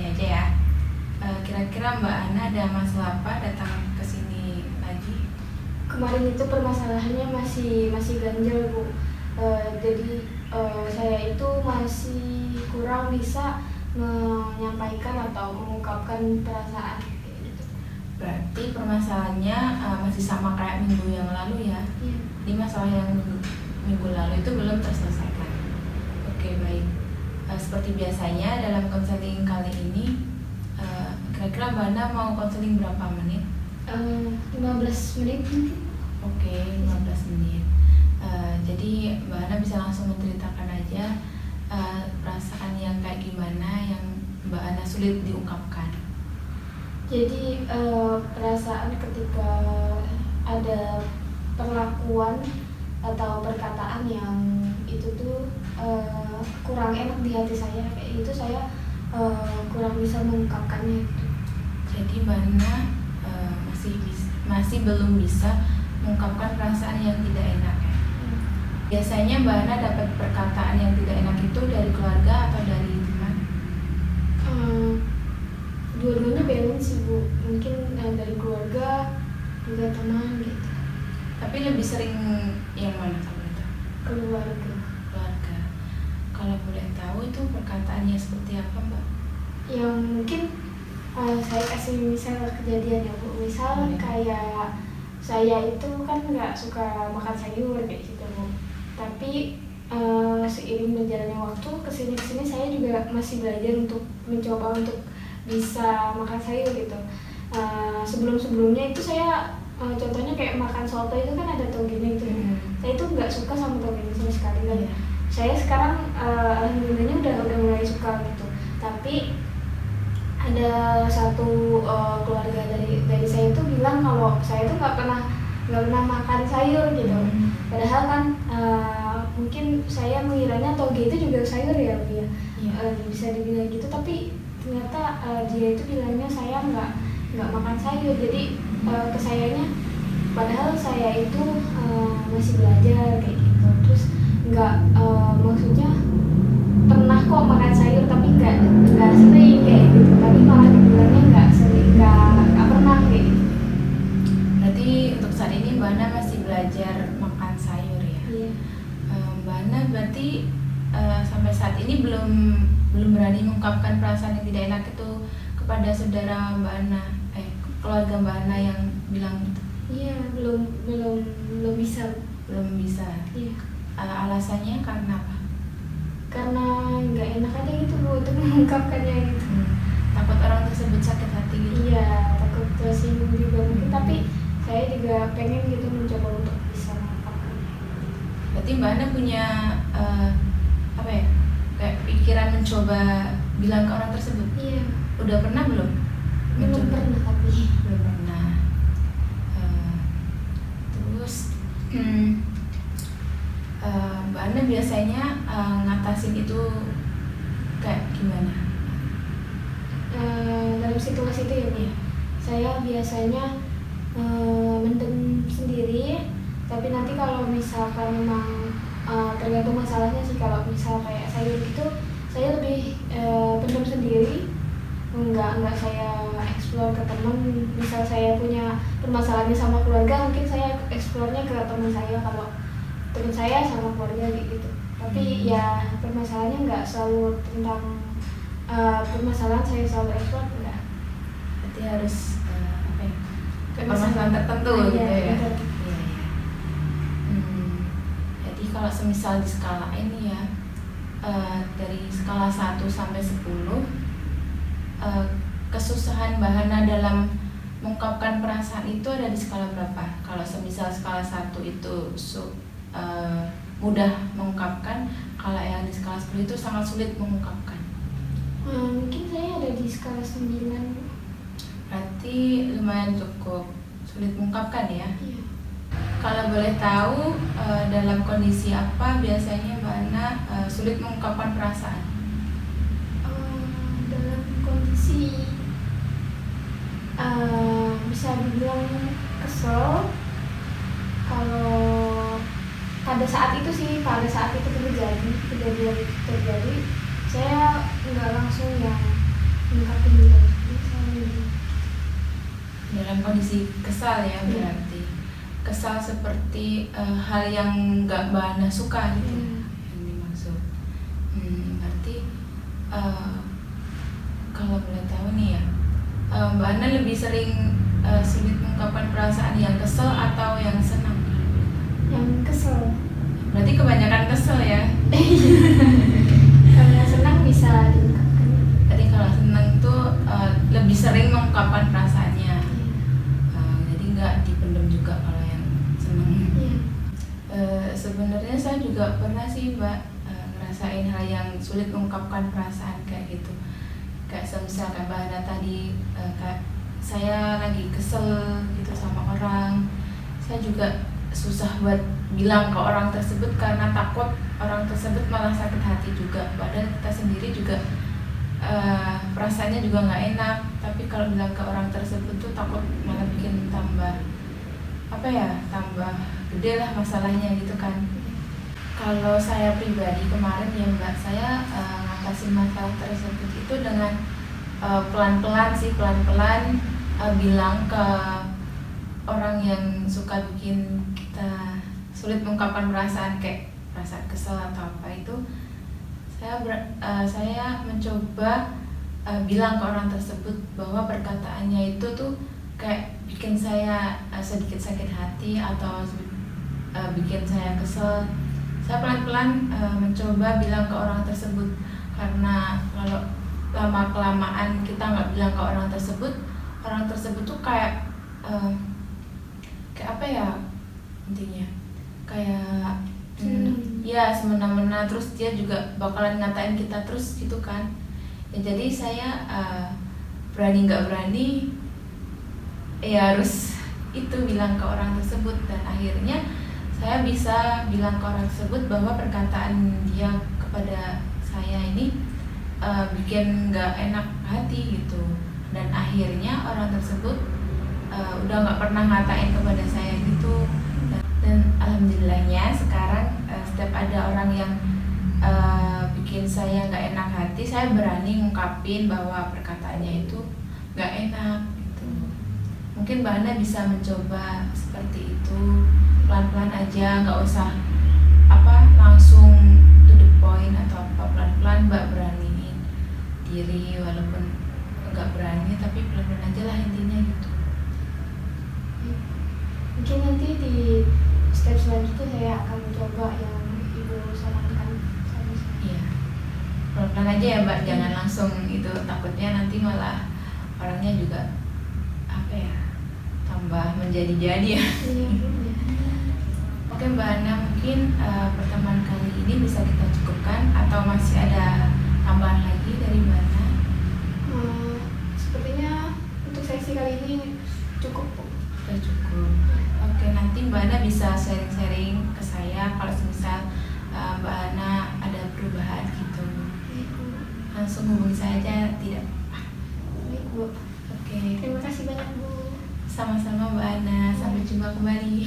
tanya aja ya. Kira-kira Mbak Ana ada masalah apa datang ke sini lagi? Kemarin itu permasalahannya masih ganjel, Bu. Jadi saya itu masih kurang bisa menyampaikan atau mengungkapkan perasaan kayak gitu. Berarti permasalahannya masih sama kayak minggu yang lalu ya? Iya. Ini masalah yang minggu lalu itu belum terselesaikan. Oke, baik. Seperti biasanya dalam konseling kali ini, kira-kira Mbak Ana mau konseling berapa menit? 15 menit mungkin. Oke, 15 menit. Jadi Mbak Ana bisa langsung menceritakan aja perasaan yang kayak gimana yang Mbak Ana sulit diungkapkan. Jadi perasaan ketika ada perlakuan atau perkataan yang itu tuh kurang enak di hati saya, kayak itu saya kurang bisa mengungkapkannya gitu. Jadi Mbak Ana masih belum bisa mengungkapkan perasaan yang tidak enak ya. Biasanya Mbak Ana dapat perkataan yang tidak enak itu dari keluarga atau dari teman? Dua-duanya balance sih, Bu. Mungkin dari keluarga juga teman gitu. Tapi lebih sering yang mana kalau itu? Keluarga. Keluarga. Kalau boleh tahu itu perkataannya seperti apa, Mbak? Yang mungkin saya kasih misal kejadian ya, Bu. Misal kayak saya itu kan nggak suka makan sayur kayak gitu, Bu. Tapi seiring berjalannya waktu kesini saya juga masih belajar untuk mencoba untuk bisa makan sayur gitu. Sebelumnya itu saya contohnya kayak makan soto itu kan ada togennya itu. Saya itu nggak suka sama togennya sama sekali kan. Saya sekarang alhamdulillahnya udah mulai suka gitu. Tapi ada satu keluarga dari saya itu bilang kalau saya itu nggak pernah makan sayur gitu. Padahal kan mungkin saya mengiranya toge itu juga sayur ya, Bu ya. Bisa dibilang gitu, tapi ternyata dia itu bilangnya saya nggak makan sayur. Jadi kesayanya padahal saya itu masih belajar kayak gitu. Terus nggak maksudnya pernah kok makan sayur tapi nggak sering kayak gitu. Tapi malah dibilangnya nggak sering, nggak pernah kayak gitu. Berarti untuk saat ini Mbak Ana masih belajar makan sayur ya? Iya. Mbak Ana berarti sampai saat ini belum berani mengungkapkan perasaan yang tidak enak itu kepada saudara Mbak Ana, keluarga Mbak Ana yang bilang itu? Iya, belum bisa. Belum bisa. Iya. Alasannya karena apa? Karena nggak enak aja gitu, Bu, untuk mengungkapkannya gitu. Takut orang tersebut sakit hati gitu? Iya, takut tersinggung juga mungkin, tapi saya juga pengen gitu mencoba untuk bisa mengungkapkannya. Berarti Mbak Ana punya kayak pikiran mencoba bilang ke orang tersebut? Iya. Udah pernah belum? Belum pernah, tapi belum pernah. Terus Mbak Ana biasanya ngatasin itu kayak gimana? Dalam situasi itu ya, Bu, saya biasanya mendem sendiri. Tapi nanti kalau misalkan memang tergantung masalahnya sih. Kalau misal kayak sayur gitu, saya lebih pendam sendiri, nggak saya explore ke teman. Misal saya punya permasalahannya sama keluarga, mungkin saya explore-nya ke teman saya, kalau teman saya sama keluarga gitu. Tapi ya permasalahannya nggak selalu tentang permasalahan saya selalu explore, enggak. Berarti harus permasalahan tertentu gitu ya? Iya. Jadi kalau semisal di skala ini ya, dari skala 1 sampai 10, kesusahan Mbak Ana dalam mengungkapkan perasaan itu ada di skala berapa? Kalau semisal skala 1 itu mudah mengungkapkan, kalau yang di skala 10 itu sangat sulit mengungkapkan. Mungkin saya ada di skala 9. Berarti lumayan cukup sulit mengungkapkan ya? Iya. Kalau boleh tahu dalam kondisi apa biasanya Mbak Ana sulit mengungkapkan perasaan? Dalam kondisi bisa dibilang kesel. Kalau pada saat itu kejadian itu terjadi, saya nggak langsung yang ungkapin juga misalnya. Dalam kondisi kesal ya berarti. Kesal seperti hal yang nggak Mbak Ana suka gitu yang dimaksud. Berarti kalau boleh tahu nih ya, Mbak Ana lebih sering sulit mengungkapkan perasaan yang kesel atau yang senang? Yang kesel. Berarti kebanyakan kesel ya. Karena senang bisa diungkapkan. Tadi kalau senang tuh lebih sering mengungkapkan perasaannya. Jadi nggak dipendam juga kalau yang senang. Sebenarnya saya juga pernah sih Mbak ngerasain hal yang sulit mengungkapkan perasaan kayak gitu. Kayak semisal kayak Mbak Ana tadi, kayak saya lagi kesel gitu sama orang, saya juga susah buat bilang ke orang tersebut karena takut orang tersebut malah sakit hati juga. Padahal kita sendiri juga perasaannya juga nggak enak, tapi kalau bilang ke orang tersebut tuh takut malah bikin tambah tambah gede lah masalahnya gitu kan. Kalau saya pribadi kemarin ya Mbak, saya ngatasin masalah tersebut itu dengan pelan-pelan bilang ke orang yang suka bikin kita sulit mengungkapkan perasaan, kayak perasaan kesel atau apa itu. Saya mencoba bilang ke orang tersebut bahwa perkataannya itu tuh kayak bikin saya sedikit sakit hati atau bikin saya kesel. Saya pelan-pelan mencoba bilang ke orang tersebut, karena kalau lama-kelamaan kita nggak bilang ke orang tersebut tuh kayak apa ya intinya, kayak ya semena-mena, terus dia juga bakalan ngatain kita terus gitu kan ya. Jadi saya berani nggak berani ya harus itu bilang ke orang tersebut, dan akhirnya saya bisa bilang ke orang tersebut bahwa perkataan dia kepada saya ini bikin nggak enak hati gitu, dan akhirnya orang tersebut udah nggak pernah ngatain kepada saya gitu. Dan alhamdulillahnya sekarang setiap ada orang yang bikin saya nggak enak hati, saya berani ngungkapin bahwa perkataannya itu nggak enak gitu. Mungkin Mbak Ana bisa mencoba seperti itu, pelan-pelan aja, nggak usah langsung to the point atau apa. Pelan-pelan Mbak beraniin diri, walaupun nggak berani tapi pelan-pelan aja lah intinya gitu. Mungkin nanti di step selanjutnya saya akan mencoba yang Ibu sarankan. Iya, pelan-pelan aja ya Mbak, jangan langsung itu, takutnya nanti malah orangnya juga tambah menjadi-jadi ya. Oke Mbak Ana, mungkin pertemuan kali ini bisa kita cukupkan atau masih ada tambahan lagi dari Mbak Ana? Sepertinya untuk sesi kali ini cukup. Sudah cukup. Oke, nanti Mbak Ana bisa sharing-sharing ke saya kalau misal Mbak Ana ada perubahan gitu. Langsung hubungi saya aja, tidak apa-apa. Baik Bu. Oke. Terima kasih banyak Bu. Sama-sama Mbak Ana, sampai jumpa kembali.